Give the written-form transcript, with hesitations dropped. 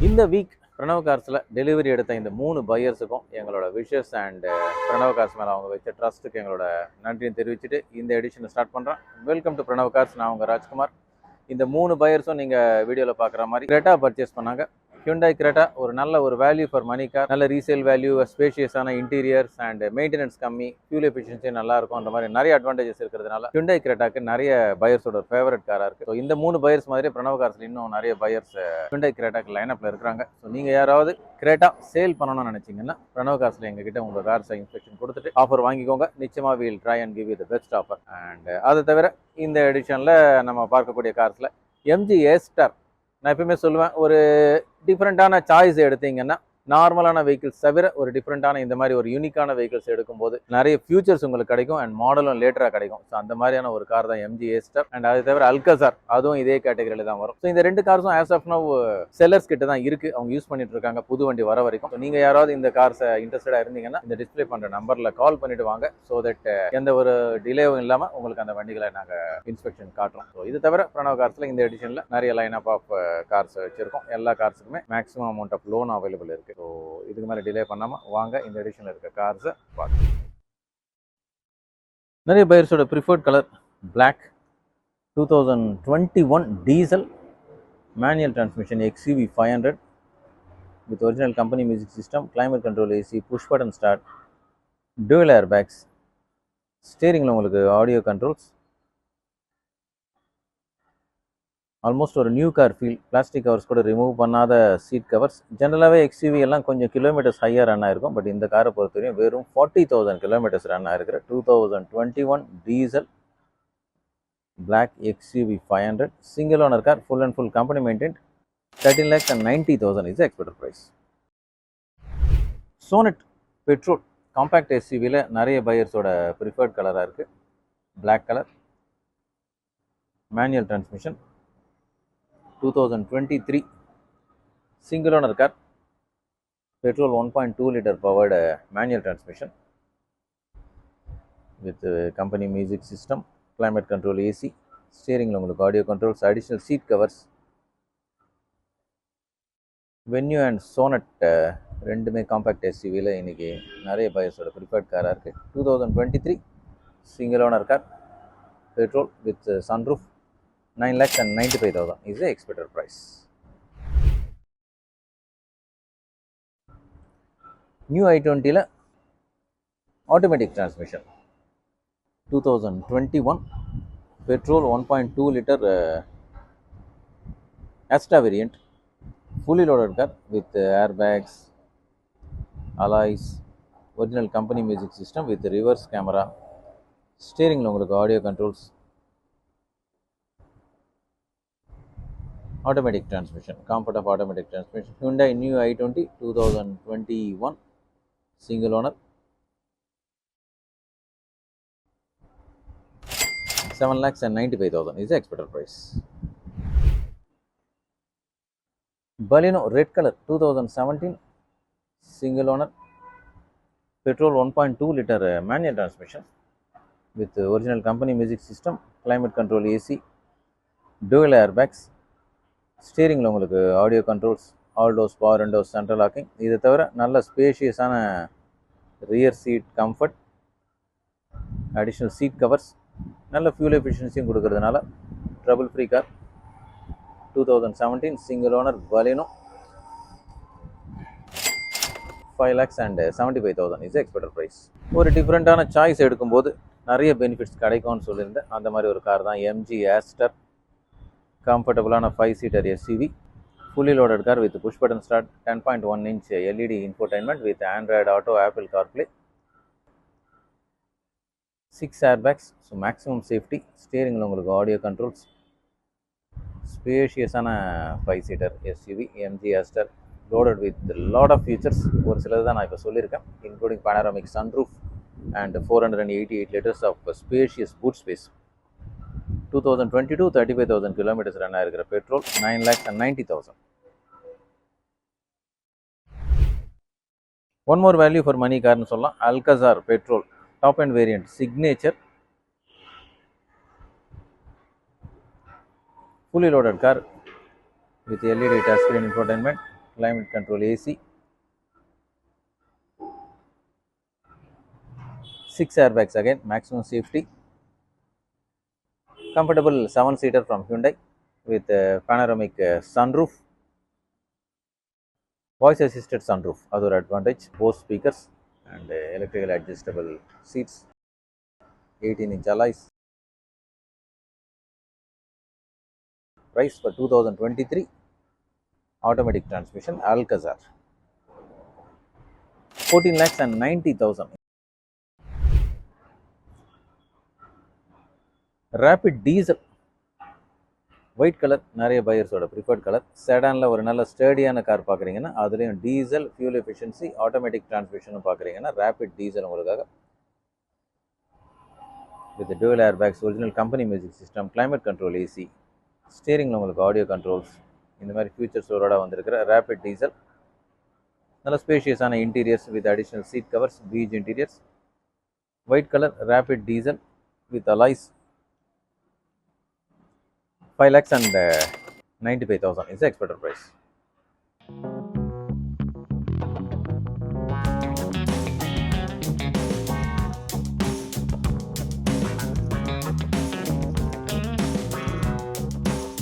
இந்த week Pranav கார்ஸில் delivery எடுத்த இந்த 3 பையர்ஸுக்கும் எங்களோட விஷஸ் அண்ட் பிரணவ் கார்ஸ் மேலே அவங்க வச்ச ட்ரஸ்ட்டுக்கு எங்களோட நன்றியும் தெரிவிச்சுட்டு இந்த எடிஷனை ஸ்டார்ட் பண்ணுறேன். Welcome to Pranav cars. நான் உங்கள் ராஜ்குமார். இந்த 3 பையர்ஸும் நீங்கள் வீடியோவில் பார்க்குற மாதிரி கிரெட்டா பர்ச்சேஸ் பண்ணாங்க. ஹியூண்டாய் கிரெட்டா ஒரு நல்ல ஒரு வேல்யூ ஃபார் மணி கார், நல்ல ரீசேல் வேல்யூ, ஸ்பேஷியஸான இன்டீரியர்ஸ் அண்ட் மெயின்டெனன்ஸ் கம்மி, ஃபியூல் எஃபிஷியன்சி நல்லா இருக்கும். அந்த மாதிரி நிறைய அட்வான்டேஜஸ் இருக்கிறதுனால ஹியூண்டாய் கிரெட்டாக்கு நிறைய பையர்ஸோட ஃபேவரட் காராக இருக்குது. ஸோ இந்த 3 பையர்ஸ் மாதிரி பிரணவ் கார்ஸில் இன்னும் நிறைய பையர்ஸ் ஹியூண்டாய் கிரெட்டாக்கு லைனப்பில் இருக்கிறாங்க. ஸோ நீங்கள் யாராவது கிரெட்டா சேல் பண்ணணும்னு நினச்சிங்கன்னா பிரணவ் கார்ஸில் எங்ககிட்ட உங்கள் கார்ஸை இன்ஸ்பெக்ஷன் கொடுத்துட்டு ஆஃபர் வாங்கிக்கோங்க. நிச்சயமாக wheel try and give you the best offer. And அதை தவிர இந்த எடிஷனில் நம்ம பார்க்கக்கூடிய கார்ஸில் எம்ஜி ஏஸ்டர், நான் எப்பவுமே சொல்லுவேன், ஒரு டிஃப்ரெண்ட்டான சாய்ஸ் எடுத்தீங்கன்னா நார்மலான வெஹிக்கிள்ஸ் தவிர ஒரு டிஃப்ரெண்ட்டான இந்த மாதிரி ஒரு யூனிக்கான வெஹிக்கிள்ஸ் எடுக்கும்போது நிறைய ஃபியூச்சர்ஸ் உங்களுக்கு கிடைக்கும் அண்ட் மாடலும் லேட்டராக கிடைக்கும். ஸோ அந்த மாதிரியான ஒரு கார் தான் எம்ஜி ஏஸ்டர். அண்ட் அது தவிர அல்கசார், அதுவும் இதே கேட்டகரியில் தான் வரும். ஸோ இந்த 2 கார்ஸும் ஆஸ் ஆஃப் நவ் செல்லர்ஸ் கிட்ட தான் இருக்குது. அவங்க யூஸ் பண்ணிட்டு இருக்காங்க புது வண்டி வர வரைக்கும். ஸோ நீங்கள் யாராவது இந்த கார்ஸை இன்ட்ரெஸ்டடாக இருந்தீங்கன்னா இந்த டிஸ்பிளே பண்ணுற நம்பரில் கால் பண்ணிட்டு வாங்க. ஸோ தட் எந்த ஒரு டிலேவும் இல்லாமல் உங்களுக்கு அந்த வண்டிகளை நாங்கள் இன்ஸ்பெக்ஷன் காட்டுறோம். ஸோ இது தவிர பிரணவ் கார்ஸில் இந்த எடிஷனில் நிறைய லைன் அப் ஆஃப் கார்ஸ் வச்சிருக்கோம். எல்லா கார்ஸுக்குமே maximum amount of loan available இருக்குது. ஸோ இதுக்கு மேலே டிலே பண்ணாமல் வாங்க இந்த எடிஷனில் இருக்க கார்ஸை பார்க்கலாம். நிறைய பையர்ஸோட preferred colour black, 2021 diesel manual transmission XUV 500 with original company music system, climate control AC, push button start, dual airbags, ஸ்டீரிங்கில் உங்களுக்கு ஆடியோ கண்ட்ரோல்ஸ், ஆல்மோஸ்ட் ஒரு new car feel. Plastic covers கூட ரிமூவ் பண்ணாத சீட் கவர்ஸ். ஜென்ரலாகவே XUV எல்லாம் கொஞ்சம் kilometres ஹையாக run ஆயிருக்கும். பட் இந்த காரை பொறுத்தவரையும் வெறும் 40,000 கிலோமீட்டர்ஸ் ரன் ஆயிருக்கிற 2021 diesel black XUV 500 single owner car, full and full company maintained. 13,90,000 is expected price. Sonet petrol compact SUVயில் நிறைய பையர்ஸோட ப்ரிஃபர்ட் கலராக இருக்குது. Black colour, manual transmission, 2023 single owner car, petrol 1.2 liter powered manual transmission with company music system, climate control AC, steering la ungalku audio controls, additional seat covers. Venue and Sonet ரெண்டுமே compact SUVல இன்னைக்கு நிறைய பையர்ஸோட preferred காராக இருக்குது. 2023 single owner car, petrol with sunroof, 9,95,000 is the expected price. New i20 automatic transmission, 2021 petrol 1.2 liter Asta variant, fully loaded car with airbags, alloys, original company music system with reverse camera, steering la ungalku audio controls, automatic transmission, comfort of automatic transmission. Hyundai new i20 2021 single owner, 7,95,000 is the expected price. Baleno red color 2017 single owner, petrol 1.2 liter manual transmission with original company music system, climate control AC, dual airbags, ஸ்டீரிங்கில் உங்களுக்கு audio controls, all doors, power windows, central locking. இதை தவிர நல்ல ஸ்பேஷியஸான rear seat comfort, additional seat covers, நல்ல fuel எஃபிஷியன்சியும் கொடுக்கறதுனால trouble free car. 2017 single owner Baleno, 5,75,000 is expected price. ஒரு டிஃப்ரெண்ட்டான சாய்ஸ் எடுக்கும்போது நிறைய பெனிஃபிட்ஸ் கிடைக்கும்னு சொல்லியிருந்தேன். அந்த மாதிரி ஒரு கார் தான் எம்ஜி ஏஸ்டர். கம்ஃபர்டபுளான 5-seater SUV, fully loaded car with push button start, 10.1 inch LED infotainment with Android Auto, Apple CarPlay, 6 airbags, so maximum safety. Steering la ungalku audio controls, spacious ana 5-seater SUV MG Aster, loaded with a lot of features. ஒரு சிலது தான் நான் இப்போ சொல்லியிருக்கேன், including panoramic sunroof and 488 liters of spacious boot space. 2022 35,000 kilometers run ஆகிருக்கிற petrol, 9,90,000. One more value for money கார்னு சொல்லலாம். Alcazar petrol top and variant signature, fully loaded car with LED touch screen infotainment, climate control AC, 6 airbags again, maximum safety, comfortable 7-seater from Hyundai with panoramic sunroof, voice assisted sunroof, other advantage, Bose speakers and electrical adjustable seats, 18-inch alloys. Price for 2023, automatic transmission, Alcazar, 14,90,000. Rapid diesel, white colour நிறைய பையர்ஸோட preferred colour. செடானில் ஒரு நல்ல ஸ்டேடியான car பார்க்குறீங்கன்னா அதுலேயும் diesel, fuel efficiency, automatic டிரான்ஸ்மிஷனும் பார்க்குறீங்கன்னா Rapid diesel உங்களுக்காக with dual air bags, original company music system, climate control AC, ஸ்டீரிங்கில் உங்களுக்கு ஆடியோ கண்ட்ரோல்ஸ், இந்த மாதிரி ஃபியூச்சர்ஸோட வந்திருக்கிற ரேபிட் டீசல். நல்ல ஸ்பேஷியஸான interiors with additional seat covers, peach interiors, white colour Rapid diesel with alloys. 5,95,000 is the expected price.